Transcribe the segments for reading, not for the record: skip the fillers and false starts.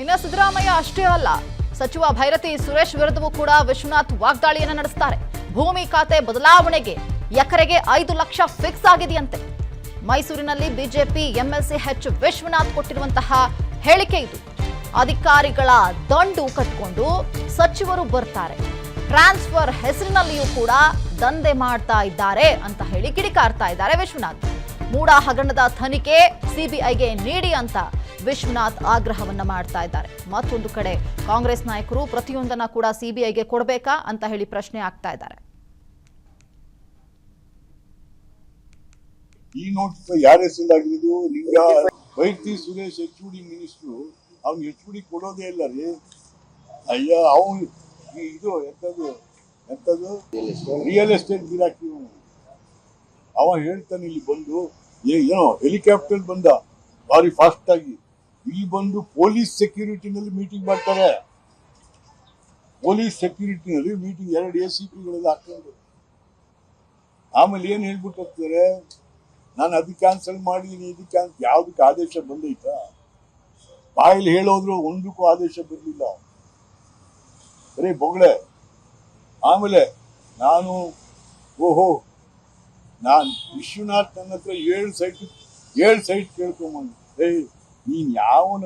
ಇನ್ನು ಸಿದ್ದರಾಮಯ್ಯ ಅಷ್ಟೇ ಅಲ್ಲ, ಸಚಿವ ಭೈರತಿ ಸುರೇಶ್ ವಿರುದ್ಧವೂ ಕೂಡ ವಿಶ್ವನಾಥ್ ವಾಗ್ದಾಳಿಯನ್ನು ನಡೆಸುತ್ತಾರೆ. ಭೂಮಿ ಖಾತೆ ಬದಲಾವಣೆಗೆ ಎಕರೆಗೆ 5 ಲಕ್ಷ ಫಿಕ್ಸ್ ಆಗಿದೆಯಂತೆ. ಮೈಸೂರಿನಲ್ಲಿ ಬಿಜೆಪಿ ಎಂಎಲ್ಸಿ ಎಚ್ ವಿಶ್ವನಾಥ್ ಕೊಟ್ಟಿರುವಂತಹ ಹೇಳಿಕೆ ಇದು. ಅಧಿಕಾರಿಗಳ ದಂಡು ಕಟ್ಕೊಂಡು ಸಚಿವರು ಬರ್ತಾರೆ, ಟ್ರಾನ್ಸ್ಫರ್ ಹೆಸರಿನಲ್ಲಿಯೂ ಕೂಡ ದಂಧೆ ಮಾಡ್ತಾ ಇದ್ದಾರೆ ಅಂತ ಹೇಳಿ ಕಿಡಿಕಾರ್ತಾ ಇದ್ದಾರೆ ವಿಶ್ವನಾಥ್. ಮೂಡ ಹಗರಣದ ತನಿಖೆ ಸಿಬಿಐಗೆ ನೀಡಿ ಅಂತ ವಿಶ್ವನಾಥ್ ಆಗ್ರಹವನ್ನ ಮಾಡ್ತಾ ಇದ್ದಾರೆ. ಮತ್ತೊಂದು ಕಡೆ ಕಾಂಗ್ರೆಸ್ ನಾಯಕರು ಪ್ರತಿಯೊಂದನ್ನ ಕೂಡ ಸಿಬಿಐಗೆ ಕೊಡಬೇಕಾ ಅಂತ ಹೇಳಿ ಪ್ರಶ್ನೆ ಆಗ್ತಾ ಇದ್ದಾರೆ. ಈ ನೋಟಿಸ್ ಯಾರ ಹೆಸರಾಗಿರೋದು? ನಿಂಗ ಭೈರತಿ ಸುರೇಶ್ HOD ಮಿನಿಸ್ಟ್ರು, ಅವ್ನು HOD ಕೊಡೋದೇ ಇಲ್ಲ ರೀ. ಅಯ್ಯ, ಅವನು ಇದು ಎಂತದು ರಿಯಲ್ ಎಸ್ಟೇಟ್ ಗಿರಾಕಿ. ಅವ ಹೇಳ್ತಾನೆ, ಇಲ್ಲಿ ಬಂದು ಏನೋ ಹೆಲಿಕಾಪ್ಟರ್ ಬಂದ ಭಾರಿ ಫಾಸ್ಟ್ ಆಗಿ, ಇಲ್ಲಿ ಬಂದು ಪೊಲೀಸ್ ಸೆಕ್ಯೂರಿಟಿನಲ್ಲಿ ಮೀಟಿಂಗ್ ಮಾಡ್ತಾರೆ. ಪೊಲೀಸ್ ಸೆಕ್ಯೂರಿಟಿನಲ್ಲಿ ಮೀಟಿಂಗ್ 2 ACPಗಳೆಲ್ಲ ಹಾಕೊಂಡು ಆಮೇಲೆ ಏನ್ ಹೇಳ್ಬಿಟ್ಟು ಹೋಗ್ತಾರೆ, ನಾನು ಅದಕ್ಕೆ ಕ್ಯಾನ್ಸಲ್ ಮಾಡಿದೀನಿ, ಇದಕ್ಕೆ ಯಾವ್ದಕ್ಕೆ ಆದೇಶ ಬಂದೈತಾ? ಬಾಯಲ್ಲಿ ಹೇಳೋದ್ರು ಒಂದಕ್ಕೂ ಆದೇಶ ಬರಲಿಲ್ಲ, ಬರೀ ಬೊಗಳೆ. ಆಮೇಲೆ ನಾನು ವಿಶ್ವನಾಥ್ ನನ್ನ ಹತ್ರ 7 ಸೈಟ್ ಕೇಳ್ಕೊಂಬಂದು, ನೀನ್ ಯಾವನ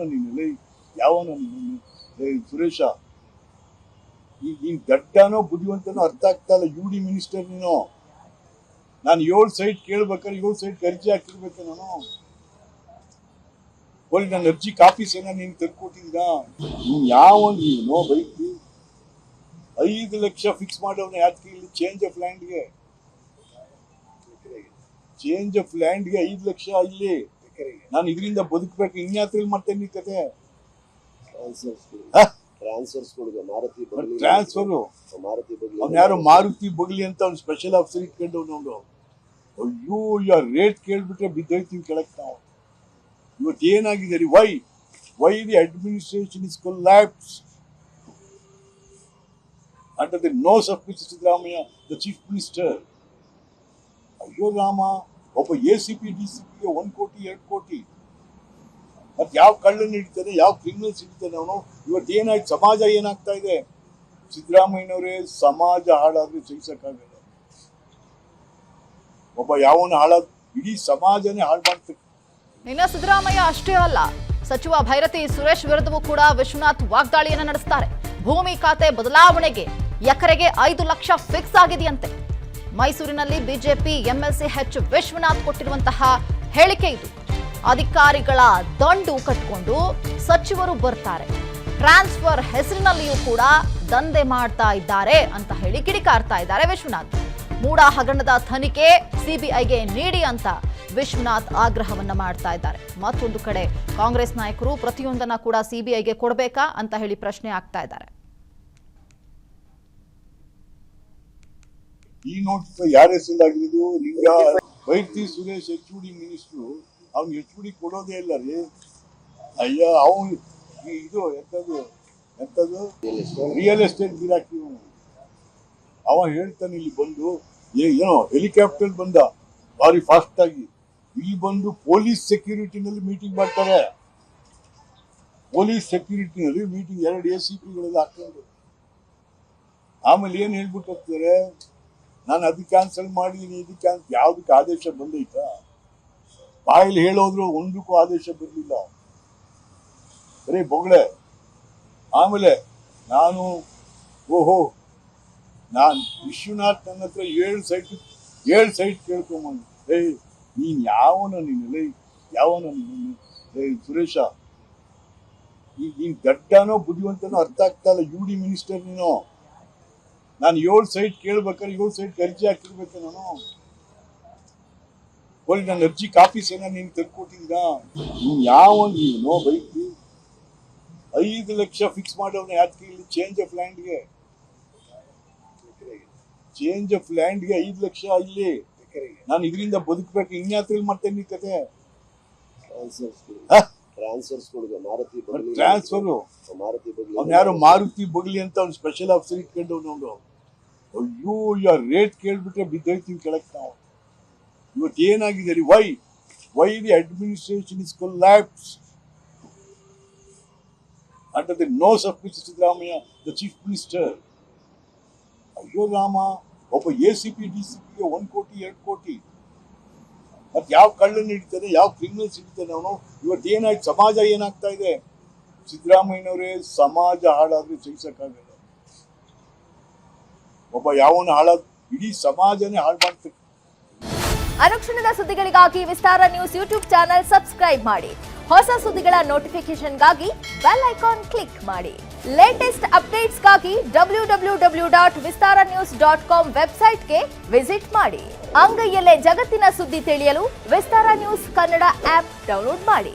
ಸುರೇಶ, ಈಗ ನೀನ್ ಗಡ್ಡನೋ ಬುದ್ಧಿವಂತನೋ ಅರ್ಥ ಆಗ್ತಾ ಇಲ್ಲ. UD ಮಿನಿಸ್ಟರ್ ನೀನು. ನಾನು 7 ಸೈಟ್ ಕೇಳ್ಬೇಕಾದ್ರೆ 7 ಸೈಟ್ ಅರ್ಜಿ ಹಾಕಿರ್ಬೇಕು ನಾನು. ನನ್ನ ಅರ್ಜಿ ಕಾಪೀಸ್ ಏನ ನೀನ್ ತಂದ್ಕೊಟ್ಟಿದ್ದೀನ? ನೀನ್ ನೀನು ಬೈತಿ 5 ಲಕ್ಷ ಫಿಕ್ಸ್ ಮಾಡೋನ ಯಾಕೆ? ಇಲ್ಲಿ ಚೇಂಜ್ ಆಫ್ ಲ್ಯಾಂಡ್ಗೆ 5 ಲಕ್ಷ ಇಲ್ಲಿ. ನಾನು ಇದರಿಂದ ಬದುಕಬೇಕು, ಇನ್ಯಾತ್ರಲ್ಲಿ ಮಾಡ್ತೇನೆ ಈ ಕತೆ. ಟ್ರಾನ್ಸ್ಫರ್ ಅವ್ನು ಯಾರೋ ಮಾರುತಿ ಬಗ್ಲಿ ಅಂತ ಅವ್ನು ಸ್ಪೆಷಲ್ ಆಫೀಸರ್ ಇಟ್ಕೊಂಡು ಅವ್ನು. ಅಯ್ಯೋ, ರೇಟ್ ಕೇಳ್ಬಿಟ್ರೆ ಬಿದ್ದೋಯ್ತೀವಿ ಕೆಳಕ್ ನಾವು. ಇವತ್ತು ಏನಾಗಿದೆ ರೀ? Why the administration is collapse under the nose of mister Siddaramaiah, the chief minister. ಅಯ್ಯೋ ರಾಮ, ಒಬ್ಬ ACP DCPಗೆ 1 ಕೋಟಿ 2 ಕೋಟಿ. ಮತ್ತೆ ಯಾವ ಕಳ್ಳನ್ನು ಹಿಡಿತಾನೆ, ಯಾವ ಕ್ರಿಮಿನಲ್ಸ್ ಹಿಡಿತಾನೆ ಅವನು? ಇವತ್ತು ಏನಾಯ್ತು? ಸಮಾಜ ಏನಾಗ್ತಾ ಇದೆ? ಸಿದ್ದರಾಮಯ್ಯನವರೇ, ಸಮಾಜ ಹಾಳಾದ್ರೆ ಸಹಿಸಕ್ಕಾಗಲ್ಲ. ಒಬ್ಬ ಯಾವನು ಇಡೀ ಸಮಾಜನೇ ಹಾಳು ಮಾಡ್ತಾರೆ. ಇನ್ನು ಸಿದ್ದರಾಮಯ್ಯ ಅಷ್ಟೇ ಅಲ್ಲ, ಸಚಿವ ಭೈರತಿ ಸುರೇಶ್ ವಿರುದ್ಧವೂ ಕೂಡ ವಿಶ್ವನಾಥ್ ವಾಗ್ದಾಳಿಯನ್ನು ನಡೆಸುತ್ತಾರೆ. ಭೂಮಿ ಖಾತೆ ಬದಲಾವಣೆಗೆ ಎಕರೆಗೆ 5 ಲಕ್ಷ ಫಿಕ್ಸ್ ಆಗಿದೆಯಂತೆ. ಮೈಸೂರಿನಲ್ಲಿ ಬಿಜೆಪಿ ಎಂಎಲ್ಸಿ ಎಚ್ ವಿಶ್ವನಾಥ್ ಕೊಟ್ಟಿರುವಂತಹ ಹೇಳಿಕೆ ಇದು. ಅಧಿಕಾರಿಗಳ ದಂಡು ಕಟ್ಕೊಂಡು ಸಚಿವರು ಬರ್ತಾರೆ, ಟ್ರಾನ್ಸ್ಫರ್ ಹೆಸರಿನಲ್ಲಿಯೂ ಕೂಡ ದಂಧೆ ಮಾಡ್ತಾ ಇದ್ದಾರೆ ಅಂತ ಹೇಳಿ ಕಿಡಿಕಾರ್ತಾ ಇದ್ದಾರೆ ವಿಶ್ವನಾಥ್. ಮೂಡ ಹಗರಣದ ತನಿಖೆ ಸಿಬಿಐಗೆ ನೀಡಿ ಅಂತ ವಿಶ್ವನಾಥ್ ಆಗ್ರಹವನ್ನ ಮಾಡ್ತಾ ಇದ್ದಾರೆ. ಮತ್ತೊಂದು ಕಡೆ ಕಾಂಗ್ರೆಸ್ ನಾಯಕರು ಪ್ರತಿಯೊಂದನ್ನ ಕೂಡ ಸಿಬಿಐಗೆ ಕೊಡಬೇಕಾ ಅಂತ ಹೇಳಿ ಪ್ರಶ್ನೆ ಆಗ್ತಾ ಇದ್ದಾರೆ. ಈ ನೋಟಿಸ್ ಯಾರ ಹೆಸರಾಗಿರೋದು? ನಿಂಗ ಭೈರತಿ ಸುರೇಶ್ HOD ಮಿನಿಸ್ಟ್ರು, ಅವ್ನು HOD ಕೊಡೋದೇ ಇಲ್ಲ ರೀ. ಅಯ್ಯ, ಅವನು ಇದು ಎಂತದು ರಿಯಲ್ ಎಸ್ಟೇಟ್ ಗಿರಾಕಿ. ಅವ ಹೇಳ್ತಾನೆ, ಇಲ್ಲಿ ಬಂದು ಏನೋ ಹೆಲಿಕಾಪ್ಟರ್ ಬಂದ ಭಾರಿ ಫಾಸ್ಟ್ ಆಗಿ, ಇಲ್ಲಿ ಬಂದು ಪೊಲೀಸ್ ಸೆಕ್ಯೂರಿಟಿನಲ್ಲಿ ಮೀಟಿಂಗ್ ಮಾಡ್ತಾರೆ. ಪೊಲೀಸ್ ಸೆಕ್ಯೂರಿಟಿನಲ್ಲಿ ಮೀಟಿಂಗ್ 2 ACPಗಳೆಲ್ಲ ಹಾಕೊಂಡು ಆಮೇಲೆ ಏನ್ ಹೇಳ್ಬಿಟ್ಟು ಹೋಗ್ತಾರೆ, ನಾನು ಅದಕ್ಕೆ ಕ್ಯಾನ್ಸಲ್ ಮಾಡಿದೀನಿ, ಇದಕ್ಕೆ ಯಾವ್ದಕ್ಕೆ ಆದೇಶ ಬಂದೈತಾ? ಬಾಯಲ್ಲಿ ಹೇಳೋದ್ರು ಒಂದಕ್ಕೂ ಆದೇಶ ಬರಲಿಲ್ಲ, ಬರೀ ಬೊಗಳೆ. ಆಮೇಲೆ ನಾನು ವಿಶ್ವನಾಥ್ ನನ್ನ ಹತ್ರ 7 ಸೈಟ್ ಕೇಳ್ಕೊಂಬಂದು, ನೀನ್ ಯಾವನ ಸುರೇಶ, ಈಗ ನೀನ್ ಗಡ್ಡನೋ ಬುದ್ಧಿವಂತನೋ ಅರ್ಥ ಆಗ್ತಾ ಇಲ್ಲ. UD ಮಿನಿಸ್ಟರ್ ನೀನು. ನಾನು 7 ಸೈಟ್ ಕೇಳ್ಬೇಕಾದ್ರೆ 7 ಸೈಟ್ ಅರ್ಜಿ ಹಾಕಿರ್ಬೇಕು ನಾನು. ನನ್ನ ಅರ್ಜಿ ಕಾಪೀಸ್ ಏನ ನೀನ್ ತಂದ್ಕೊಟ್ಟಿದ್ದೀನ? ನೀನ್ ನೀನು ಬೈತಿ 5 ಲಕ್ಷ ಫಿಕ್ಸ್ ಮಾಡೋನ ಯಾಕೆ? ಇಲ್ಲಿ ಚೇಂಜ್ ಆಫ್ ಲ್ಯಾಂಡ್ಗೆ 5 ಲಕ್ಷ ಇಲ್ಲಿ. ನಾನು ಇದರಿಂದ ಬದುಕಬೇಕು, ಇನ್ಯಾತ್ರಲ್ಲಿ ಮಾಡ್ತೇನೆ ಈ ಕತೆ. ಟ್ರಾನ್ಸ್ಫರ್ ಅವ್ನು ಯಾರೋ ಮಾರುತಿ ಬಗ್ಲಿ ಅಂತ ಅವ್ನು ಸ್ಪೆಷಲ್ ಆಫೀಸರ್ ಇಟ್ಕೊಂಡು ಅವ್ನು. ಅಯ್ಯೋ, ರೇಟ್ ಕೇಳ್ಬಿಟ್ರೆ ಬಿದ್ದೋಯ್ತೀವಿ ಕೆಳಕ್ ನಾವು. ಇವತ್ತು ಏನಾಗಿದೆ ರೀ? Why the administration is collapse under the nose of Mr. Siddaramaiah, the chief minister. ಅಯ್ಯೋ ರಾಮ, ಒಬ್ಬ ACP DCPಗೆ 1 ಕೋಟಿ 2 ಕೋಟಿ, ಮತ್ತೆ ಯಾವ ಕಳ್ಳನ್ನು ಹಿಡಿತಾನೆ, ಯಾವ ಕ್ರಿಮಿನಲ್ಸ್ ಹಿಡಿತಾನೆ ಅವನು. ಇವತ್ತು ಏನಾಯ್ತು, ಸಮಾಜ ಏನಾಗ್ತಾ ಇದೆ? ಸಿದ್ದರಾಮಯ್ಯನವರೇ, ಸಮಾಜ ಹಾಳಾದ್ರೆ ಸಹಿಸಕ್ಕಾಗಲ್ಲ. ಒಬ್ಬ ಯಾವನು ಹಾಳಾದ ಇಡೀ ಸಮಾಜನೇ ಹಾಳು ಮಾಡ್ತಾರೆ. ಅನುಕ್ಷಣದ ಸುದ್ದಿಗಳಿಗಾಗಿ ವಿಸ್ತಾರ ನ್ಯೂಸ್ ಯೂಟ್ಯೂಬ್ ಚಾನೆಲ್ ಸಬ್ಸ್ಕ್ರೈಬ್ ಮಾಡಿ. ಹೊಸ ಸುದ್ದಿಗಳ ನೋಟಿಫಿಕೇಶನ್ಗಾಗಿ ಬೆಲ್ ಐಕಾನ್ ಕ್ಲಿಕ್ ಮಾಡಿ. ಲೇಟೆಸ್ಟ್ ಅಪ್ಡೇಟ್ಸ್ಗಾಗಿ www.vistaranews.com ವೆಬ್ಸೈಟ್ಗೆ ವಿಸಿಟ್ ಮಾಡಿ. ಅಂಗೈಯಲ್ಲೇ ಜಗತ್ತಿನ ಸುದ್ದಿ ತಿಳಿಯಲು ವಿಸ್ತಾರ ನ್ಯೂಸ್ ಕನ್ನಡ ಆಪ್ ಡೌನ್ಲೋಡ್ ಮಾಡಿ.